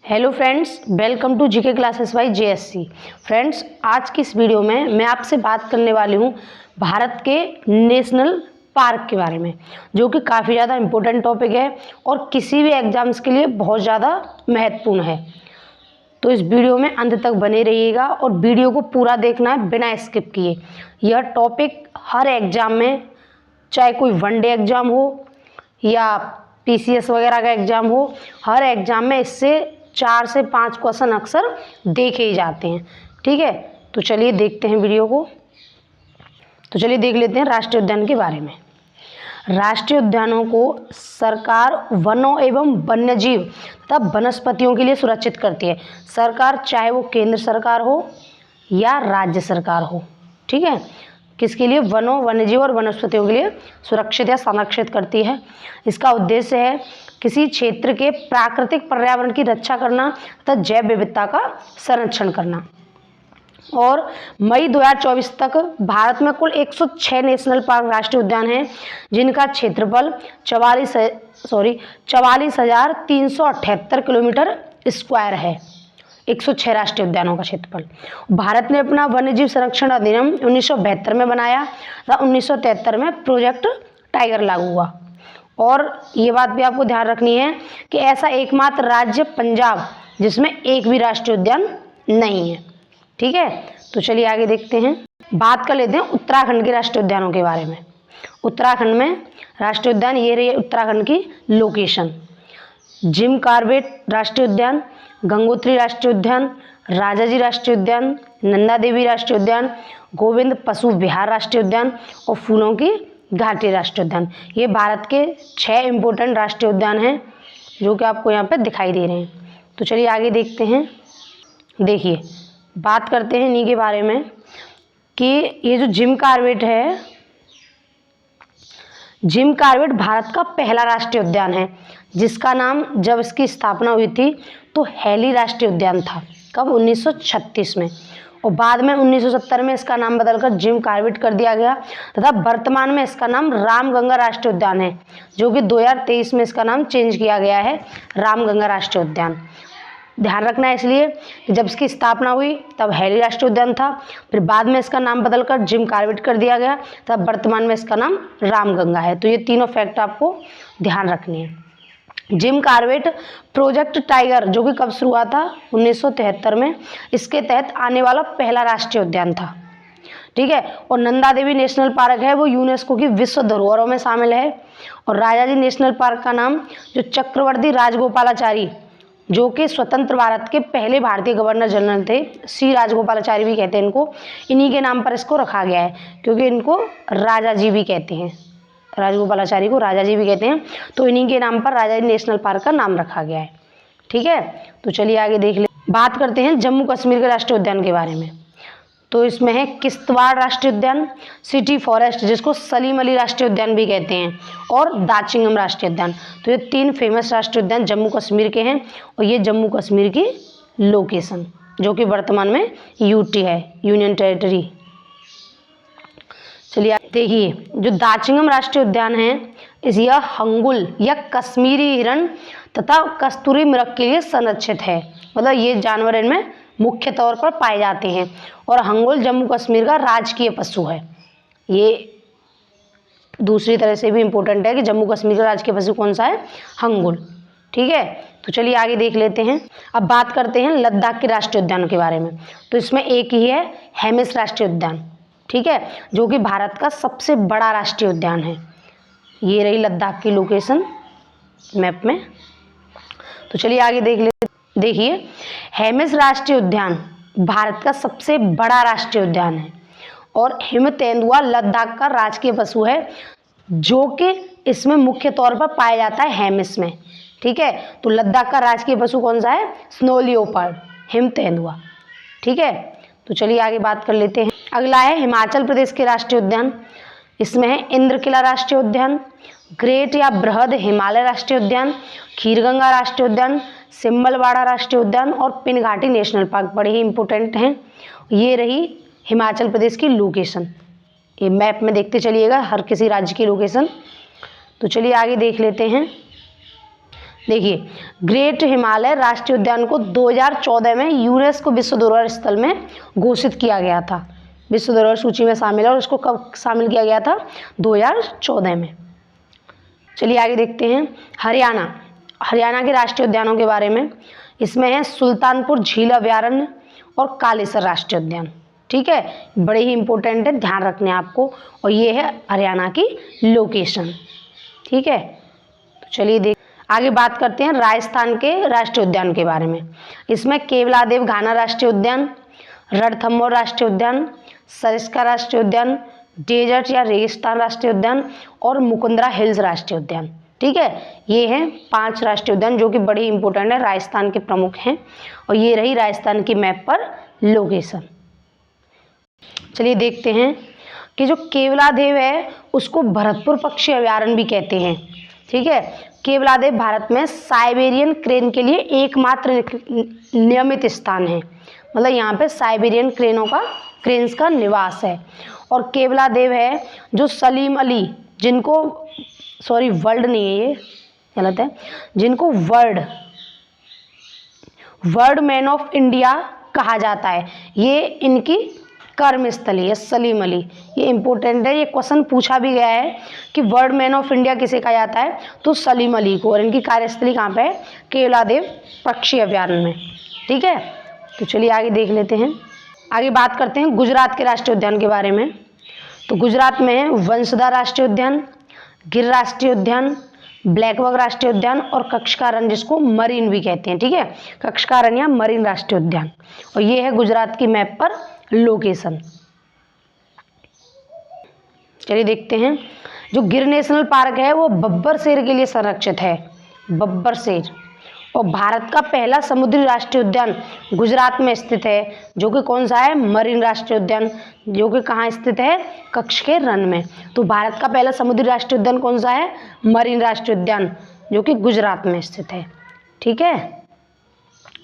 Hello friends, welcome to GK classes by JSC. Friends, आज की इस वीडियो में मैं आपसे बात करने वाली हूँ भारत के नेशनल पार्क के बारे में, जो कि काफ़ी ज़्यादा इम्पोर्टेंट टॉपिक है और किसी भी एग्जाम्स के लिए बहुत ज़्यादा महत्वपूर्ण है। तो इस वीडियो में अंत तक बने रहिएगा और वीडियो को पूरा देखना है बिना स्किप किए। यह टॉपिक हर एग्ज़ाम में, चाहे कोई वनडे एग्ज़ाम हो या पीसीएस वगैरह का एग्ज़ाम हो, हर एग्ज़ाम में इससे 4 से 5 क्वेश्चन अक्सर देखे ही जाते हैं। ठीक है, तो चलिए देखते हैं वीडियो को। तो चलिए देख लेते हैं राष्ट्रीय उद्यान के बारे में। राष्ट्रीय उद्यानों को सरकार वनों एवं वन्यजीव तथा वनस्पतियों के लिए सुरक्षित करती है। सरकार, चाहे वो केंद्र सरकार हो या राज्य सरकार हो, ठीक है, किसके लिए? वनों, वन्यजीव और वनस्पतियों के लिए सुरक्षित या संरक्षित करती है। इसका उद्देश्य है किसी क्षेत्र के प्राकृतिक पर्यावरण की रक्षा करना तथा जैव विविधता का संरक्षण करना। और मई 2024 तक भारत में कुल 106 नेशनल पार्क राष्ट्रीय उद्यान हैं, जिनका क्षेत्रफल 44,378 किलोमीटर स्क्वायर है। 106 राष्ट्रीय उद्यानों का क्षेत्रफल। भारत ने अपना वन्यजीव संरक्षण अधिनियम 1972 में बनाया तथा 1973 में प्रोजेक्ट टाइगर लागू हुआ। और ये बात भी आपको ध्यान रखनी है कि ऐसा एकमात्र राज्य पंजाब जिसमें एक भी राष्ट्रीय उद्यान नहीं है। ठीक है, तो चलिए आगे देखते हैं। बात कर लेते हैं उत्तराखंड के राष्ट्रीय उद्यानों के बारे में। उत्तराखंड में राष्ट्रीय उद्यान, ये रही उत्तराखंड की लोकेशन। जिम कॉर्बेट राष्ट्रीय उद्यान, गंगोत्री राष्ट्रीय उद्यान, राजाजी राष्ट्रीय उद्यान, नंदा देवी राष्ट्रीय उद्यान, गोविंद पशु विहार राष्ट्रीय उद्यान और फूलों की घाटी राष्ट्रीय उद्यान। ये भारत के 6 इम्पोर्टेंट राष्ट्रीय उद्यान हैं, जो कि आपको यहाँ पे दिखाई दे रहे हैं। तो चलिए आगे देखते हैं। देखिए, बात करते हैं इन्हीं के बारे में कि ये जो जिम कॉर्बेट है, जिम कॉर्बेट भारत का पहला राष्ट्रीय उद्यान है, जिसका नाम जब इसकी स्थापना हुई थी तो हैली राष्ट्रीय उद्यान था। कब? 1936 में। और बाद में 1970 में इसका नाम बदलकर जिम कॉर्बेट कर दिया गया तथा वर्तमान में इसका नाम रामगंगा राष्ट्रीय उद्यान है, जो कि 2023 में इसका नाम चेंज किया गया है रामगंगा राष्ट्रीय उद्यान। ध्यान रखना है इसलिए कि जब इसकी स्थापना हुई तब हैली राष्ट्रीय उद्यान था, फिर बाद में इसका नाम बदलकर जिम कॉर्बेट कर दिया गया, तब वर्तमान में इसका नाम रामगंगा है। तो ये तीनों फैक्ट आपको ध्यान रखने हैं। जिम कॉर्बेट प्रोजेक्ट टाइगर, जो कि कब शुरू हुआ था? 1973 में, इसके तहत आने वाला पहला राष्ट्रीय उद्यान था। ठीक है, और नंदा देवी नेशनल पार्क है, वो यूनेस्को की विश्व धरोहरों में शामिल है। और राजाजी नेशनल पार्क का नाम जो चक्रवर्ती राजगोपालाचारी, जो कि स्वतंत्र भारत के पहले भारतीय गवर्नर जनरल थे, सी राजगोपालाचारी भी कहते हैं इनको, इन्हीं के नाम पर इसको रखा गया है, क्योंकि इनको राजा जी भी कहते हैं। राजगोपालाचारी को राजा जी भी कहते हैं, तो इन्हीं के नाम पर राजाजी नेशनल पार्क का नाम रखा गया है। ठीक है, तो चलिए आगे देख ले। बात करते हैं जम्मू कश्मीर के राष्ट्रीय उद्यान के बारे में। तो इसमें है किश्तवाड़ राष्ट्रीय उद्यान, सिटी फॉरेस्ट जिसको सलीम अली राष्ट्रीय उद्यान भी कहते हैं, और दाचिंगम राष्ट्रीय उद्यान। तो ये 3 फेमस राष्ट्रीय उद्यान जम्मू कश्मीर के हैं, और ये जम्मू कश्मीर की लोकेशन, जो कि वर्तमान में यूटी है, यूनियन टेरिटरी। चलिए देखिए, जो दाचिंगम राष्ट्रीय उद्यान है, यह हंगुल या कश्मीरी हिरण तथा कस्तूरी मृग के लिए संरक्षित है। मतलब ये जानवर इनमें मुख्य तौर पर पाए जाते हैं। और हंगुल जम्मू कश्मीर का राजकीय पशु है। ये दूसरी तरह से भी इम्पोर्टेंट है कि जम्मू कश्मीर का राजकीय पशु कौन सा है? हंगुल। ठीक है, तो चलिए आगे देख लेते हैं। अब बात करते हैं लद्दाख के राष्ट्रीय उद्यान के बारे में। तो इसमें एक ही है, हेमिस राष्ट्रीय उद्यान। ठीक है, जो कि भारत का सबसे बड़ा राष्ट्रीय उद्यान है। ये रही लद्दाख की लोकेशन मैप में। तो चलिए आगे देख लेते। देखिए, हेमिस राष्ट्रीय उद्यान भारत का सबसे बड़ा राष्ट्रीय उद्यान है, और हिम तेंदुआ लद्दाख का राजकीय पशु है, जो कि इसमें मुख्य तौर पर पाया जाता है हेमिस में। ठीक है, तो लद्दाख का राजकीय पशु कौन सा है? स्नो लियोपर्ड, हिम तेंदुआ। ठीक है, तो चलिए आगे बात कर लेते हैं। अगला है हिमाचल प्रदेश के राष्ट्रीय उद्यान। इसमें है इंद्रकिला राष्ट्रीय उद्यान, ग्रेट या बृहद हिमालय राष्ट्रीय उद्यान, खीरगंगा राष्ट्रीय उद्यान, सिम्बलवाड़ा राष्ट्रीय उद्यान और पिनघाटी नेशनल पार्क। बड़े ही इंपॉर्टेंट हैं। ये रही हिमाचल प्रदेश की लोकेशन। ये मैप में देखते चलिएगा हर किसी राज्य की लोकेशन। तो चलिए आगे देख लेते हैं। देखिए, ग्रेट हिमालय राष्ट्रीय उद्यान को 2014 में यूनेस्को विश्व धरोहर स्थल में घोषित किया गया था, विश्व धरोहर सूची में शामिल है। और इसको कब शामिल किया गया था? 2014 में। चलिए आगे देखते हैं हरियाणा के राष्ट्रीय उद्यानों के बारे में। इसमें है सुल्तानपुर झील अभयारण्य और कालेसर राष्ट्रीय उद्यान। ठीक है, बड़े ही इंपॉर्टेंट है, ध्यान रखने आपको। और ये है हरियाणा की लोकेशन। ठीक है, तो चलिए आगे बात करते हैं राजस्थान के राष्ट्रीय उद्यान के बारे में। इसमें केवलादेव घाना राष्ट्रीय उद्यान, रणथंभौर राष्ट्रीय उद्यान, सरिस्का राष्ट्रीय उद्यान, डेजर्ट या रेगिस्तान राष्ट्रीय उद्यान और मुकुंदरा हिल्स राष्ट्रीय उद्यान। ठीक है, ये हैं 5 राष्ट्रीय उद्यान जो कि बड़े इंपॉर्टेंट है, राजस्थान के प्रमुख हैं। और ये रही राजस्थान की मैप पर लोकेशन। चलिए देखते हैं कि जो केवलादेव है उसको भरतपुर पक्षी अभयारण्य भी कहते हैं। ठीक है, केवलादेव भारत में साइबेरियन क्रेन के लिए एकमात्र नियमित स्थान है। मतलब यहाँ पे साइबेरियन क्रेन्स का निवास है। और केवलादेव है जो सलीम अली, जिनको वर्ल्ड नहीं है, ये गलत है, जिनको वर्ल्ड मैन ऑफ इंडिया कहा जाता है, ये इनकी कर्मस्थली है, सलीम अली। ये इंपॉर्टेंट है, ये क्वेश्चन पूछा भी गया है कि वर्ल्ड मैन ऑफ इंडिया किसे कहा जाता है, तो सलीम अली को। और इनकी कार्यस्थली कहाँ पे है? केवलादेव पक्षी अभयारण्य में। ठीक है, तो चलिए आगे देख लेते हैं। आगे बात करते हैं गुजरात के राष्ट्रीय उद्यान के बारे में। तो गुजरात में है वंशधा राष्ट्रीय उद्यान, गिर राष्ट्रीय उद्यान, ब्लैकबक राष्ट्रीय उद्यान और कक्षकारण, जिसको मरीन भी कहते हैं। ठीक है, कक्षकारण या मरीन राष्ट्रीय उद्यान। और ये है गुजरात की मैप पर लोकेशन। चलिए देखते हैं, जो गिर नेशनल पार्क है वो बब्बर शेर के लिए संरक्षित है, बब्बर शेर। और भारत का पहला समुद्री राष्ट्रीय उद्यान गुजरात में स्थित है, जो कि कौन सा है? मरीन राष्ट्रीय उद्यान, जो कि कहाँ स्थित है? कच्छ के रण में। तो भारत का पहला समुद्री राष्ट्रीय उद्यान कौन सा है? मरीन राष्ट्रीय उद्यान, जो कि गुजरात में स्थित है। ठीक है,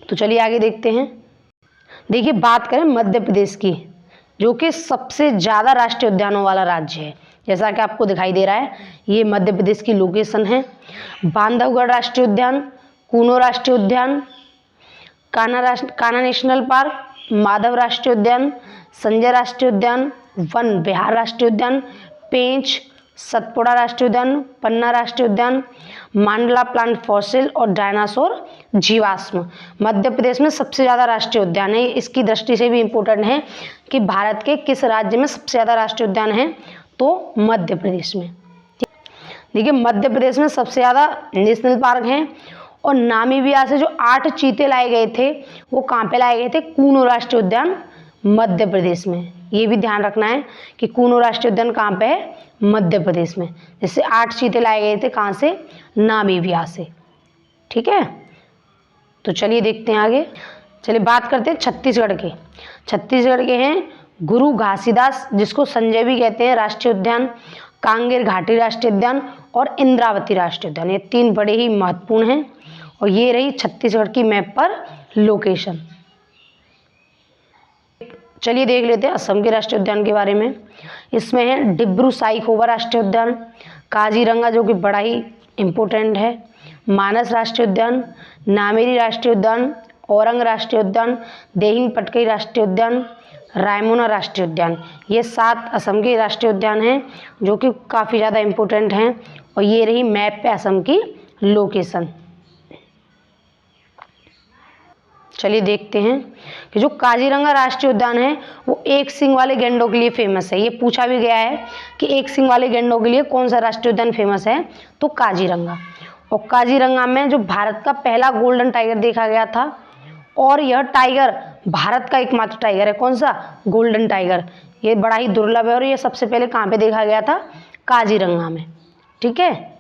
तो चलिए आगे देखते हैं। देखिए, बात करें मध्य प्रदेश की, जो कि सबसे ज़्यादा राष्ट्रीय उद्यानों वाला राज्य है। जैसा कि आपको दिखाई दे रहा है, ये मध्य प्रदेश की लोकेशन है। बांधवगढ़ राष्ट्रीय उद्यान, कूनो राष्ट्रीय उद्यान, कान्हा नेशनल पार्क, माधव राष्ट्रीय उद्यान, संजय राष्ट्रीय उद्यान, वन विहार राष्ट्रीय उद्यान, पेंच, सतपुड़ा राष्ट्रीय उद्यान, पन्ना राष्ट्रीय उद्यान, मांडला प्लांट फॉसिल और डायनासोर जीवाश्म। मध्य प्रदेश में सबसे ज़्यादा राष्ट्रीय उद्यान है। इसकी दृष्टि से भी इम्पोर्टेंट है कि भारत के किस राज्य में सबसे ज़्यादा राष्ट्रीय उद्यान है, तो मध्य प्रदेश में। देखिए, मध्य प्रदेश में सबसे ज़्यादा नेशनल पार्क हैं। और नामीबिया से जो 8 चीते लाए गए थे, वो कहाँ पे लाए गए थे? कूनो राष्ट्रीय उद्यान, मध्य प्रदेश में। ये भी ध्यान रखना है कि कूनो राष्ट्रीय उद्यान कहाँ पे है? मध्य प्रदेश में। जैसे 8 चीते लाए गए थे, कहाँ से? नामीबिया से। ठीक है, तो चलिए देखते हैं आगे। चलिए बात करते हैं छत्तीसगढ़ के। छत्तीसगढ़ के हैं गुरु घासीदास, जिसको संजय भी कहते हैं, राष्ट्रीय उद्यान, कांगेर घाटी राष्ट्रीय उद्यान और इंद्रावती राष्ट्रीय उद्यान। ये 3 बड़े ही महत्वपूर्ण हैं। और ये रही छत्तीसगढ़ की मैप पर लोकेशन। चलिए देख लेते हैं असम के राष्ट्रीय उद्यान के बारे में। इसमें है डिब्रू साईखोवा राष्ट्रीय उद्यान, काजीरंगा, जो कि बड़ा ही इम्पोर्टेंट है, मानस राष्ट्रीय उद्यान, नामेरी राष्ट्रीय उद्यान, औरंग राष्ट्रीय उद्यान, देहिंग पटकई राष्ट्रीय उद्यान, रायमोना राष्ट्रीय उद्यान। ये 7 असम के राष्ट्रीय उद्यान हैं, जो कि काफ़ी ज़्यादा इम्पोर्टेंट हैं। और ये रही मैप पे असम की लोकेशन। चलिए देखते हैं कि जो काजीरंगा राष्ट्रीय उद्यान है वो एक सींग वाले गैंडों के लिए फेमस है। ये पूछा भी गया है कि एक सींग वाले गैंडों के लिए कौन सा राष्ट्रीय उद्यान फेमस है, तो काजीरंगा। और काजीरंगा में जो भारत का पहला गोल्डन टाइगर देखा गया था, और यह टाइगर भारत का एकमात्र टाइगर है। कौन सा? Golden tiger. ये बड़ा ही दुर्लभ है और ये सबसे पहले कहाँ पे देखा गया था? काजीरंगा में। ठीक है,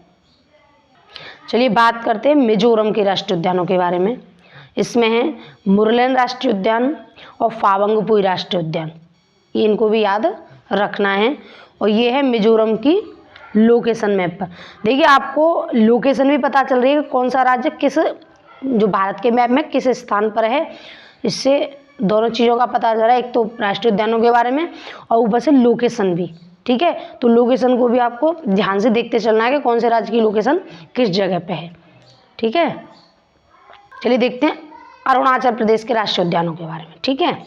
चलिए बात करते हैं मिजोरम के राष्ट्रीय उद्यानों के बारे में। इसमें है मुरलेन राष्ट्रीय उद्यान और फावंगपुई राष्ट्रीय उद्यान। ये इनको भी याद रखना है। और ये है मिजोरम की लोकेशन मैप पर। देखिए, आपको लोकेशन भी पता चल रही है कि कौन सा राज्य किस, जो भारत के मैप में किस स्थान पर है। इससे दोनों चीज़ों का पता चल रहा है, एक तो राष्ट्रीय उद्यानों के बारे में और ऊपर से लोकेशन भी। ठीक है, तो लोकेशन को भी आपको ध्यान से देखते चलना है कि कौन से राज्य की लोकेशन किस जगह पे है। ठीक है। चलिए देखते हैं अरुणाचल प्रदेश के राष्ट्रीय उद्यानों के बारे में। ठीक है,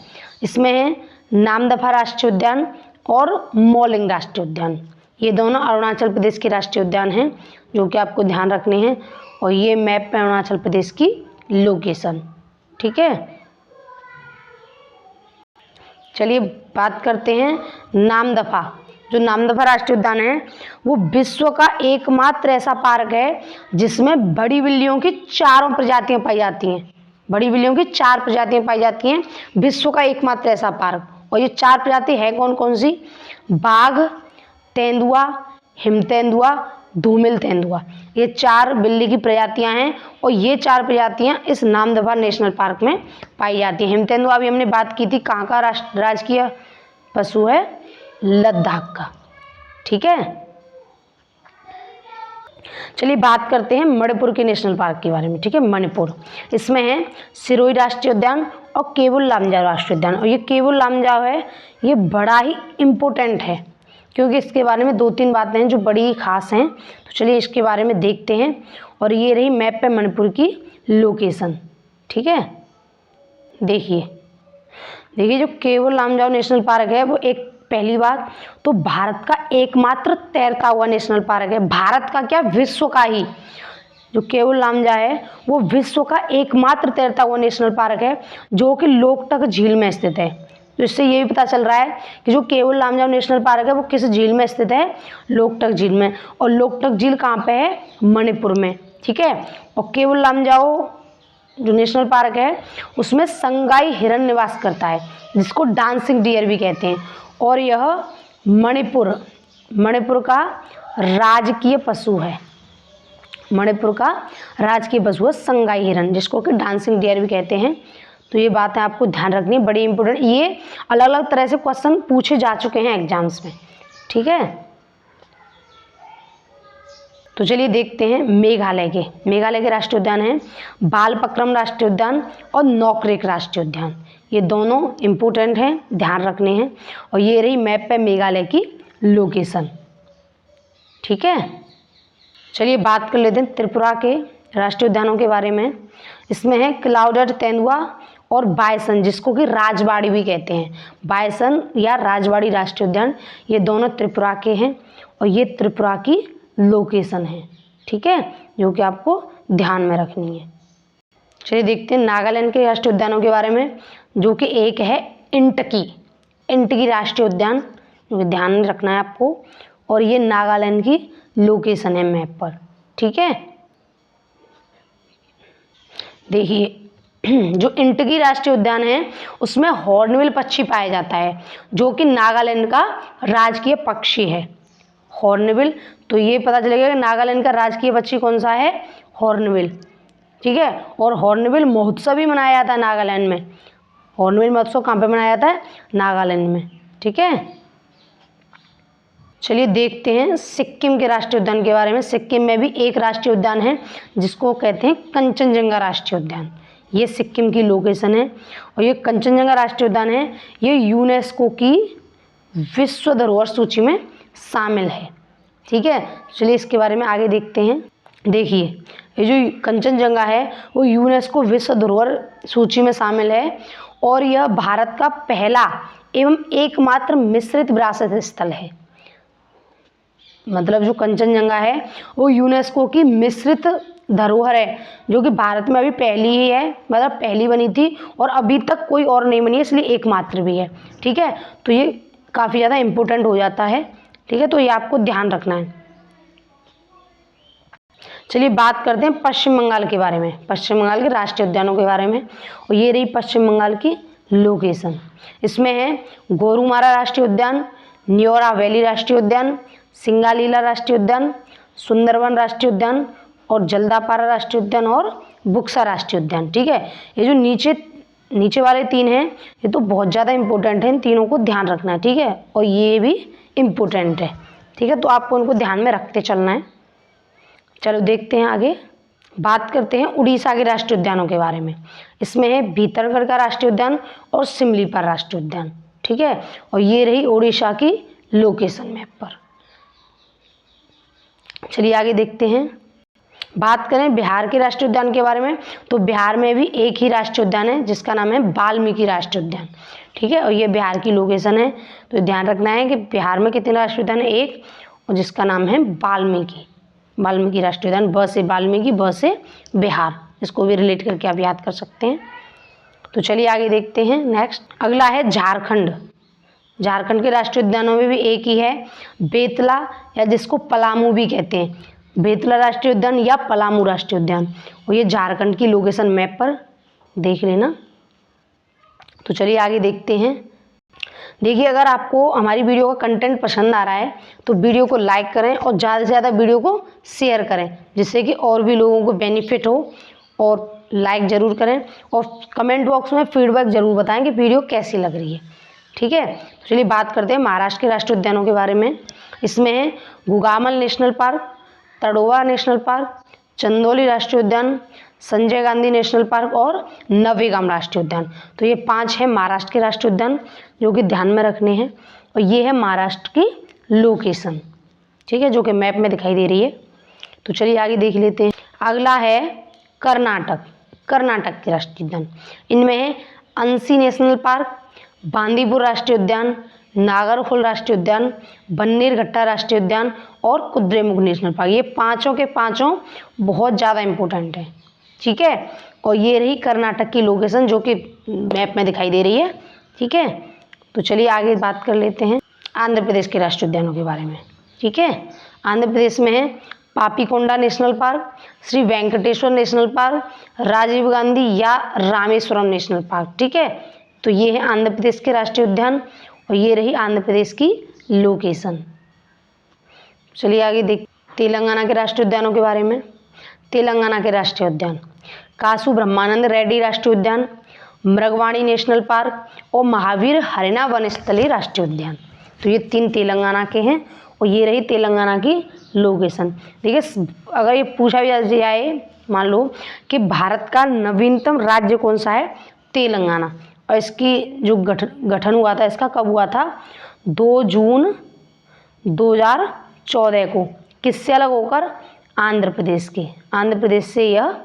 इसमें है नामदफा राष्ट्रीय उद्यान और मौलिंग राष्ट्रीय उद्यान। ये दोनों अरुणाचल प्रदेश के राष्ट्रीय उद्यान हैं जो कि आपको ध्यान रखने हैं। और ये मैप पे अरुणाचल प्रदेश की लोकेशन। ठीक है, चलिए बात करते हैं नामदफा। जो नामदफा राष्ट्रीय उद्यान है वो विश्व का एकमात्र ऐसा पार्क है जिसमें बड़ी बिल्लियों की 4 प्रजातियां पाई जाती हैं। बड़ी बिल्लियों की 4 प्रजातियां पाई जाती हैं, विश्व का एकमात्र ऐसा पार्क। और ये 4 प्रजाति है कौन कौन सी? बाघ, तेंदुआ, हिम तेंदुआ, धूमिल तेंदुआ। ये 4 बिल्ली की प्रजातियां हैं और ये 4 प्रजातियां इस नामदफा नेशनल पार्क में पाई जाती हैं। हिम तेंदुआ भी हमने बात की थी, कहाँ का राजकीय पशु है? लद्दाख का। ठीक है, चलिए बात करते हैं मणिपुर के नेशनल पार्क के बारे में। ठीक है, मणिपुर, इसमें है सिरोही राष्ट्रीय उद्यान और केवुल लामजाओ राष्ट्रीय उद्यान। और ये केवुल लामजाओ है, ये बड़ा ही इम्पोर्टेंट है क्योंकि इसके बारे में 2-3 बातें हैं जो बड़ी ही खास हैं। तो चलिए इसके बारे में देखते हैं। और ये रही मैप पे मणिपुर की लोकेशन। ठीक है, देखिए जो केवुल लामजाओ नेशनल पार्क है वो एक, पहली बात तो भारत का एकमात्र तैरता हुआ नेशनल पार्क है। भारत का क्या, विश्व का ही। जो केवुल लामजाओ है वो विश्व का एकमात्र तैरता हुआ नेशनल पार्क है जो कि लोकटक झील में स्थित है। तो इससे ये भी पता चल रहा है कि जो केवुल लामजाओ नेशनल पार्क है वो किस झील में स्थित है? लोकटक झील में। और लोकटक झील कहाँ पे है? मणिपुर में। ठीक है, और केवुल लामजाओ जो नेशनल पार्क है उसमें संगाई हिरन निवास करता है जिसको डांसिंग डियर भी कहते हैं। और यह मणिपुर का राजकीय पशु है। मणिपुर का राजकीय पशु है संगाई हिरन, जिसको कि डांसिंग डियर भी कहते हैं। तो ये बात है आपको ध्यान रखनी है, बड़ी इंपॉर्टेंट। ये अलग अलग तरह से क्वेश्चन पूछे जा चुके हैं एग्जाम्स में। ठीक है, तो चलिए देखते हैं मेघालय के राष्ट्रीय उद्यान हैं बालपक्रम राष्ट्रीय उद्यान और नौकरेक राष्ट्रीय उद्यान। ये दोनों इम्पोर्टेंट हैं, ध्यान रखने हैं। और ये रही मैप पे मेघालय की लोकेशन। ठीक है, चलिए बात कर लेते हैं त्रिपुरा के राष्ट्रीय उद्यानों के बारे में। इसमें है क्लाउडेड तेंदुआ और बायसन, जिसको कि राजबाड़ी भी कहते हैं। बायसन या राजबाड़ी राष्ट्रीय उद्यान, ये दोनों त्रिपुरा के हैं और ये त्रिपुरा की लोकेशन है। ठीक है, जो कि आपको ध्यान में रखनी है। चलिए देखते हैं नागालैंड के राष्ट्रीय उद्यानों के बारे में, जो कि एक है इंटकी राष्ट्रीय उद्यान, जो कि ध्यान में रखना है आपको। और ये नागालैंड की लोकेशन है मैप पर। ठीक है, देखिए जो इंटकी राष्ट्रीय उद्यान है उसमें हॉर्नबिल पक्षी पाया जाता है जो कि नागालैंड का राजकीय पक्षी है। हॉर्नबिल, तो ये पता चलेगा कि नागालैंड का राजकीय पक्षी कौन सा है? हॉर्नबिल। ठीक है, और हॉर्नबिल महोत्सव भी मनाया जाता है नागालैंड में। हॉर्नबिल महोत्सव कहाँ पे मनाया जाता है? नागालैंड में। ठीक है, चलिए देखते हैं सिक्किम के राष्ट्रीय उद्यान के बारे में। सिक्किम में भी एक राष्ट्रीय उद्यान है जिसको कहते हैं कंचनजंगा राष्ट्रीय उद्यान। ये सिक्किम की लोकेशन है और ये कंचनजंगा राष्ट्रीय उद्यान है, ये यूनेस्को की विश्व धरोहर सूची में शामिल है। ठीक है, चलिए इसके बारे में आगे देखते हैं। देखिए ये जो कंचनजंगा है वो यूनेस्को विश्व धरोहर सूची में शामिल है और यह भारत का पहला एवं एकमात्र मिश्रित विरासत स्थल है। मतलब जो कंचनजंगा है वो यूनेस्को की मिश्रित धरोहर है जो कि भारत में अभी पहली ही है, मतलब पहली बनी थी और अभी तक कोई और नहीं बनी है, इसलिए एकमात्र भी है। ठीक है, तो ये काफ़ी ज़्यादा इम्पोर्टेंट हो जाता है। ठीक है, तो ये आपको ध्यान रखना है। चलिए बात करते हैं पश्चिम बंगाल के बारे में, पश्चिम बंगाल के राष्ट्रीय उद्यानों के बारे में। और ये रही पश्चिम बंगाल की लोकेशन। इसमें है गोरुमारा राष्ट्रीय उद्यान, न्योरा वैली राष्ट्रीय उद्यान, सिंगालीला राष्ट्रीय उद्यान, सुंदरवन राष्ट्रीय उद्यान और जल्दापारा राष्ट्रीय उद्यान और बुक्सा राष्ट्रीय उद्यान। ठीक है, ये जो नीचे वाले 3 हैं ये तो बहुत ज़्यादा इंपॉर्टेंट है, इन तीनों को ध्यान रखना है। ठीक है, और ये भी इम्पोर्टेंट है। ठीक है, तो आपको उनको ध्यान में रखते चलना है। चलो देखते हैं आगे, बात करते हैं उड़ीसा के राष्ट्रीय उद्यानों के बारे में। इसमें है भीतरगढ़ का राष्ट्रीय उद्यान और सिमलीपाल राष्ट्रीय उद्यान। ठीक है, और ये रही उड़ीसा की लोकेशन मैप पर। चलिए आगे देखते हैं बात करें बिहार के राष्ट्रीय उद्यान के बारे में, तो बिहार में भी एक ही राष्ट्रीय उद्यान है जिसका नाम है वाल्मीकि राष्ट्रीय उद्यान। ठीक है, और ये बिहार की लोकेशन है, तो ध्यान रखना है कि बिहार में कितने राष्ट्रीय उद्यान है, एक, और जिसका नाम है वाल्मीकि राष्ट्रीय उद्यान। ब से वाल्मीकि, ब से बिहार, इसको भी रिलेट करके आप याद कर सकते हैं। तो चलिए आगे देखते हैं। नेक्स्ट अगला है झारखंड। झारखंड के राष्ट्रीय उद्यानों में भी एक ही है, बेतला, या जिसको पलामू भी कहते हैं, बेतला राष्ट्रीय उद्यान या पलामू राष्ट्रीय उद्यान, और ये झारखंड की लोकेशन मैप पर देख लेना। तो चलिए आगे देखते हैं। देखिए, अगर आपको हमारी वीडियो का कंटेंट पसंद आ रहा है तो वीडियो को लाइक करें और ज़्यादा से ज़्यादा वीडियो को शेयर करें, जिससे कि और भी लोगों को बेनिफिट हो, और लाइक ज़रूर करें, और कमेंट बॉक्स में फीडबैक ज़रूर बताएं कि वीडियो कैसी लग रही है। ठीक है, तो चलिए बात करते हैं महाराष्ट्र के राष्ट्रीय उद्यानों के बारे में। इसमें है Gugamal National Park, Tadoba National Park, Chandauli राष्ट्रीय उद्यान, संजय गांधी नेशनल पार्क और नवेगाम राष्ट्रीय उद्यान। तो ये 5 है महाराष्ट्र के राष्ट्रीय उद्यान जो कि ध्यान में रखने हैं, और ये है महाराष्ट्र की लोकेशन। ठीक है, जो कि मैप में दिखाई दे रही है। तो चलिए आगे देख लेते हैं। अगला है कर्नाटक के राष्ट्रीय उद्यान। इनमें है अंसी नेशनल पार्क, बांदीपुर राष्ट्रीय उद्यान, नागरहोल राष्ट्रीय उद्यान, बन्नेरघट्टा राष्ट्रीय उद्यान और कुद्रेमुख नेशनल पार्क। ये पांचों के पांचों बहुत ज़्यादा इम्पोर्टेंट है। ठीक है, और ये रही कर्नाटक की लोकेशन जो कि मैप में दिखाई दे रही है। ठीक है, तो चलिए आगे बात कर लेते हैं आंध्र प्रदेश के राष्ट्रीय उद्यानों के बारे में। ठीक है, आंध्र प्रदेश में है Papikonda national park, Shri Venkateswara national park, Rajiv Gandhi या रामेश्वरम नेशनल पार्क। ठीक है, तो ये है आंध्र प्रदेश के राष्ट्रीय उद्यान, और ये रही आंध्र प्रदेश की लोकेशन। चलिए आगे देख तेलंगाना के राष्ट्रीय उद्यानों के बारे में। तेलंगाना के राष्ट्रीय उद्यान कासु ब्रह्मानंद रेड्डी राष्ट्रीय उद्यान, मृगवाणी नेशनल पार्क और महावीर हरिना वनस्थली राष्ट्रीय उद्यान। तो ये 3 तेलंगाना के हैं, और ये रही तेलंगाना की लोकेशन। देखिए, अगर ये पूछा भी जाए, मान लो कि भारत का नवीनतम राज्य कौन सा है, तेलंगाना, और इसकी जो गठन हुआ था, इसका कब हुआ था, 2 जून 2014 को। किससे अलग होकर, आंध्र प्रदेश से यह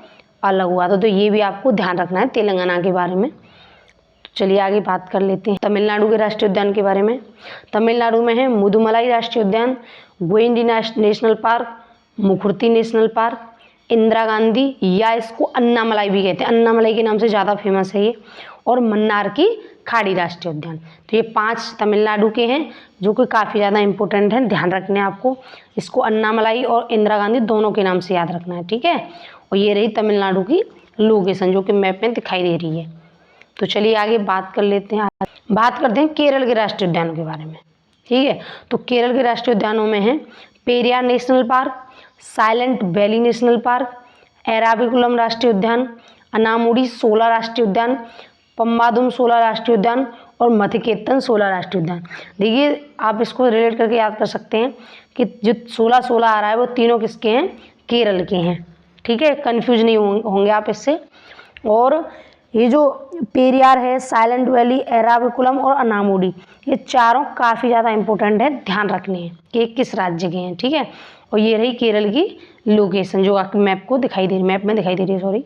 अलग हुआ था। तो ये भी आपको ध्यान रखना है तेलंगाना के बारे में। तो चलिए आगे बात कर लेते हैं तमिलनाडु के राष्ट्रीय उद्यान के बारे में। तमिलनाडु में है मुदुमलाई राष्ट्रीय उद्यान, Guindy national park, Mukurthi national park, Indira Gandhi, या इसको अन्नामलाई भी कहते हैं, अन्नामलाई के नाम से ज़्यादा फेमस है ये, और मन्नार की खाड़ी राष्ट्रीय उद्यान। तो ये 5 तमिलनाडु के हैं जो कि काफ़ी ज़्यादा इंपॉर्टेंट हैं, ध्यान रखने हैं आपको। इसको अन्नामलाई और इंदिरा गांधी दोनों के नाम से याद रखना है। ठीक है, और ये रही तमिलनाडु की लोकेशन जो कि मैप में दिखाई दे रही है। तो चलिए आगे बात कर लेते हैं। बात करते हैं केरल के राष्ट्रीय उद्यानों के बारे में। ठीक है, तो केरल के राष्ट्रीय उद्यानों में है Periyar national park, silent valley national park, Eravikulam राष्ट्रीय उद्यान, अनामुडी 16 राष्ट्रीय उद्यान, पम्बादुम 16 राष्ट्रीय उद्यान और मथिकेतन 16 राष्ट्रीय उद्यान। देखिए, आप इसको रिलेट करके याद कर सकते हैं कि जो 16 आ रहा है वो तीनों किसके हैं, केरल के हैं। ठीक है, कंफ्यूज नहीं होंगे आप इससे। और ये जो पेरियार है, साइलेंट वैली, एराविकुलम और अनामुडी, ये चारों काफ़ी ज़्यादा इंपॉर्टेंट है, ध्यान रखने हैं कि किस राज्य के हैं। ठीक है, और ये रही केरल की लोकेशन जो आपके मैप में दिखाई दे रही है, सॉरी।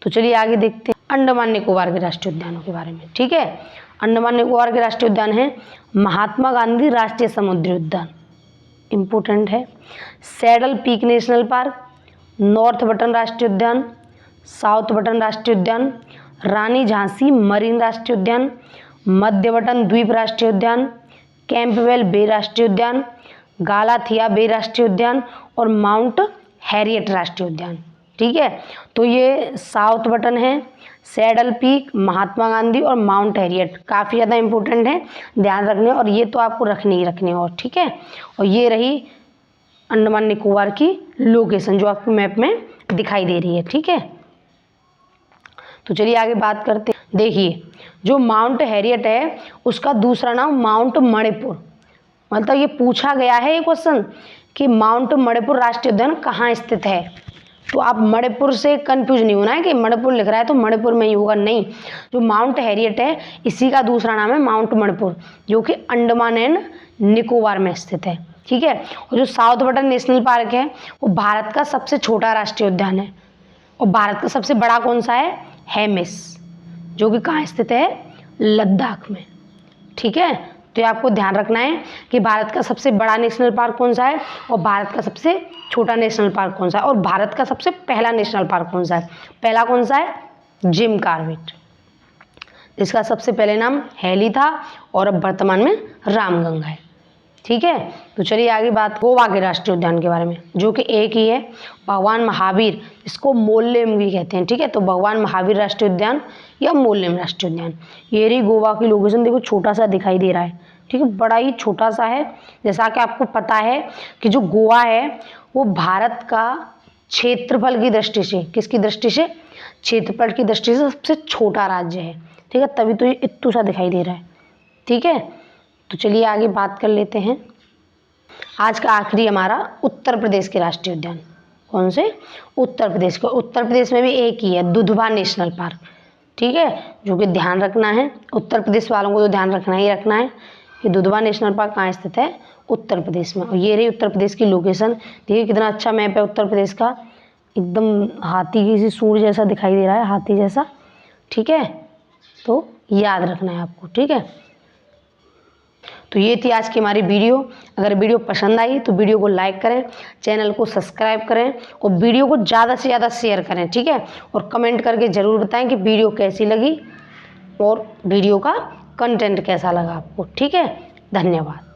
तो चलिए आगे देखते हैं अंडमान निकोबार के राष्ट्रीय उद्यानों के बारे में। ठीक है, अंडमान निकोबार के राष्ट्रीय उद्यान है महात्मा गांधी राष्ट्रीय समुद्री उद्यान, इम्पोर्टेंट है, saddle peak national park, north button राष्ट्रीय उद्यान, साउथ बटन राष्ट्रीय उद्यान, रानी झांसी मरीन राष्ट्रीय उद्यान, मध्य बटन द्वीप राष्ट्रीय उद्यान, कैंपबेल बे राष्ट्रीय उद्यान, गालाथिया बे राष्ट्रीय उद्यान और माउंट हैरियट राष्ट्रीय उद्यान। ठीक है, तो ये साउथ बटन है, सैडल पीक, महात्मा गांधी और माउंट हैरियट काफ़ी ज़्यादा इंपॉर्टेंट है, ध्यान रखने, और ये तो आपको रखने ही रखने और। ठीक है, और ये रही अंडमान निकोबार की लोकेशन जो आपको मैप में दिखाई दे रही है। ठीक है, तो चलिए आगे बात करते हैं। देखिए, जो माउंट हैरियट है उसका दूसरा नाम माउंट मणिपुर, मतलब ये पूछा गया है ये क्वेश्चन कि माउंट मणिपुर राष्ट्रीय उद्यान कहाँ स्थित है। तो आप मणिपुर से कंफ्यूज नहीं होना है कि मणिपुर लिख रहा है तो मणिपुर में ही होगा, नहीं। जो माउंट हैरियट है इसी का दूसरा नाम है माउंट मणिपुर, जो कि अंडमान एंड निकोबार में स्थित है। ठीक है। और जो साउथ बटन नेशनल पार्क है वो भारत का सबसे छोटा राष्ट्रीय उद्यान है। और भारत का सबसे बड़ा कौन सा है? हेमिस, जो कि कहाँ स्थित है? लद्दाख में। ठीक है, तो ये आपको ध्यान रखना है कि भारत का सबसे बड़ा नेशनल पार्क कौन सा है और भारत का सबसे छोटा नेशनल पार्क कौन सा है, और भारत का सबसे पहला नेशनल पार्क कौन सा है। पहला कौन सा है? जिम कॉर्बेट, इसका सबसे पहले नाम हैली था और अब वर्तमान में रामगंगा है। ठीक है, तो चलिए आगे बात गोवा के राष्ट्रीय उद्यान के बारे में, जो कि एक ही है, भगवान महावीर, इसको मोल्लेम भी कहते हैं। ठीक है, तो भगवान महावीर राष्ट्रीय उद्यान या मोल्लेम राष्ट्रीय उद्यान, ये रही गोवा की लोकेशन। देखो छोटा सा दिखाई दे रहा है, ठीक है, बड़ा ही छोटा सा है। जैसा कि आपको पता है कि जो गोवा है वो भारत का क्षेत्रफल की दृष्टि से, किसकी दृष्टि से? क्षेत्रफल की दृष्टि से सबसे छोटा राज्य है। ठीक है, तभी तो ये इत्तू सा दिखाई दे रहा है। ठीक है, तो चलिए आगे बात कर लेते हैं। आज का आखिरी हमारा उत्तर प्रदेश के राष्ट्रीय उद्यान, कौन से? उत्तर प्रदेश के। उत्तर प्रदेश में भी एक ही है, दुधवा नेशनल पार्क। ठीक है, जो कि ध्यान रखना है, उत्तर प्रदेश वालों को तो ध्यान रखना ही रखना है कि दुधवा नेशनल पार्क कहाँ स्थित है? उत्तर प्रदेश में। और ये रही उत्तर प्रदेश की लोकेशन। देखिए कितना अच्छा मैप है उत्तर प्रदेश का, एकदम हाथी की सी सूंड जैसा दिखाई दे रहा है, हाथी जैसा। ठीक है, तो याद रखना है आपको। ठीक है, तो ये थी आज की हमारी वीडियो। अगर वीडियो पसंद आई तो वीडियो को लाइक करें, चैनल को सब्सक्राइब करें और वीडियो को ज़्यादा से ज़्यादा शेयर करें। ठीक है, और कमेंट करके ज़रूर बताएं कि वीडियो कैसी लगी और वीडियो का कंटेंट कैसा लगा आपको। ठीक है, धन्यवाद।